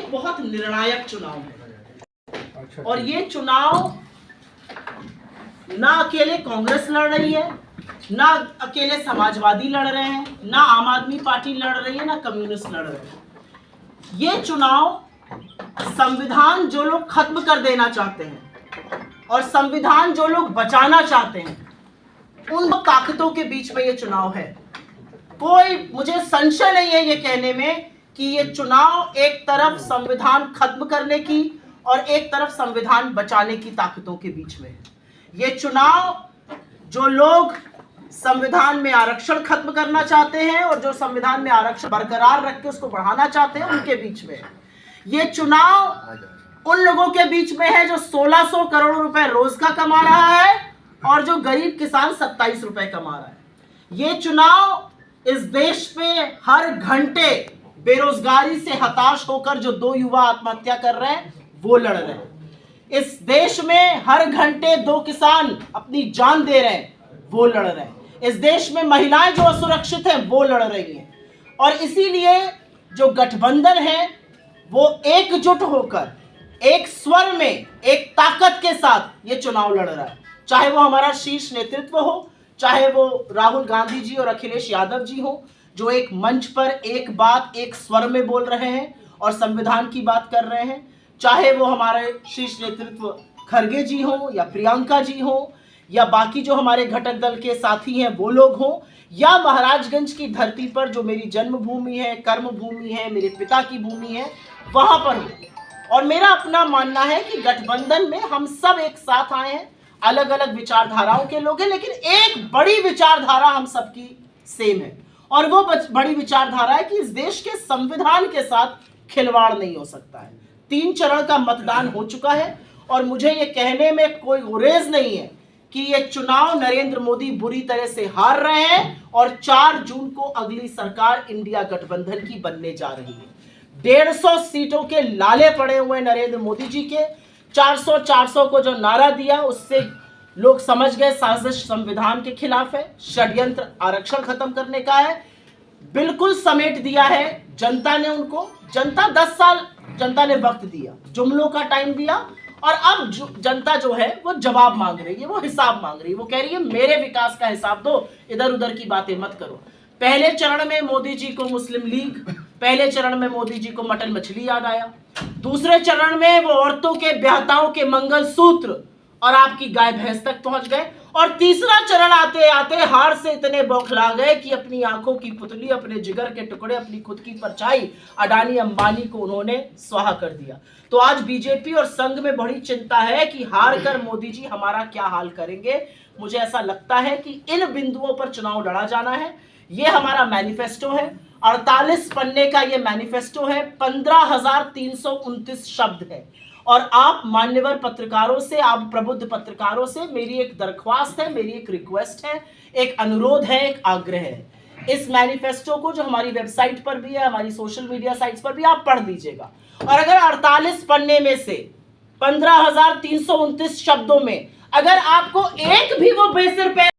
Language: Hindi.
एक बहुत निर्णायक चुनाव है और ये चुनाव ना अकेले कांग्रेस लड़ रही है, ना अकेले समाजवादी लड़ रहे हैं, ना आम आदमी पार्टी लड़ रही है, ना कम्युनिस्ट लड़ रहे हैं। ये चुनाव संविधान जो लोग खत्म कर देना चाहते हैं और संविधान जो लोग बचाना चाहते हैं, उन ताकतों के बीच में ये चुनाव है। कोई मुझे संशय नहीं है ये कहने में कि ये चुनाव एक तरफ संविधान खत्म करने की और एक तरफ संविधान बचाने की ताकतों के बीच में है। ये चुनाव जो लोग संविधान में आरक्षण खत्म करना चाहते हैं और जो संविधान में आरक्षण बरकरार रख के उसको बढ़ाना चाहते हैं, उनके बीच में है। ये चुनाव उन लोगों के बीच में है जो 1600 करोड़ रुपए रोज का कमा रहा है और जो गरीब किसान 27 रुपए कमा रहा है। ये चुनाव इस देश में हर घंटे बेरोजगारी से हताश होकर जो 2 युवा आत्महत्या कर रहे हैं वो लड़ रहे हैं। इस देश में हर घंटे 2 किसान अपनी जान दे रहे हैं वो लड़ रहे हैं। इस देश में महिलाएं जो असुरक्षित हैं वो लड़ रही हैं। और इसीलिए जो गठबंधन है वो एकजुट होकर एक स्वर में एक ताकत के साथ ये चुनाव लड़ रहा है। चाहे वो हमारा शीर्ष नेतृत्व हो, चाहे वो राहुल गांधी जी और अखिलेश यादव जी हो, जो एक मंच पर एक बात एक स्वर में बोल रहे हैं और संविधान की बात कर रहे हैं, चाहे वो हमारे शीर्ष नेतृत्व खरगे जी हो या प्रियंका जी हो या बाकी जो हमारे घटक दल के साथी हैं वो लोग हों, या महाराजगंज की धरती पर जो मेरी जन्मभूमि है, कर्म भूमि है, मेरे पिता की भूमि है, वहां पर हो। और मेरा अपना मानना है कि गठबंधन में हम सब एक साथ आए हैं, अलग अलग विचारधाराओं के लोग हैं, लेकिन एक बड़ी विचारधारा हम सबकी सेम है और वो बड़ी विचारधारा है कि इस देश के संविधान के साथ खिलवाड़ नहीं हो सकता है। 3 चरण का मतदान हो चुका है और मुझे ये कहने में कोई गुरेज नहीं है कि ये चुनाव नरेंद्र मोदी बुरी तरह से हार रहे हैं और 4 जून को अगली सरकार इंडिया गठबंधन की बनने जा रही है। 150 सीटों के लाले पड़े हुए नरेंद्र मोदी जी के। 400 को जो नारा दिया उससे लोग समझ गए साजिश संविधान के खिलाफ है, षड्यंत्र आरक्षण खत्म करने का है। बिल्कुल समेट दिया है जनता ने उनको। जनता 10 साल जनता ने वक्त दिया, जुमलों का टाइम दिया और अब जनता जो है वो जवाब मांग रही है, वो हिसाब मांग रही है। वो कह रही है मेरे विकास का हिसाब दो, इधर उधर की बातें मत करो। पहले चरण में मोदी जी को मुस्लिम लीग, पहले चरण में मोदी जी को मटन मछली याद आया। दूसरे चरण में वो औरतों के ब्याहताओं के मंगलसूत्र और आपकी गाय भैंस तक पहुंच गए। और तीसरा चरण आते आते हार से इतने बौखला गए कि अपनी आंखों की पुतली, अपने जिगर के टुकड़े, अपनी खुद की परछाई अडानी अंबानी को उन्होंने स्वाहा कर दिया। तो आज बीजेपी और संघ में बड़ी चिंता है कि हार कर मोदी जी हमारा क्या हाल करेंगे। मुझे ऐसा लगता है कि इन बिंदुओं पर चुनाव लड़ा जाना है। ये हमारा मैनिफेस्टो है, 48 पन्ने का ये मैनिफेस्टो है, 15,329 शब्द है। और आप मान्यवर पत्रकारों से, आप प्रबुद्ध पत्रकारों से मेरी एक दरख्वास्त है, मेरी एक रिक्वेस्ट है, एक अनुरोध है, एक आग्रह है। इस मैनिफेस्टो को जो हमारी वेबसाइट पर भी है, हमारी सोशल मीडिया साइट्स पर भी, आप पढ़ लीजिएगा। और अगर 48 पन्ने में से 15,329 शब्दों में अगर आपको एक भी वो बेसिर पे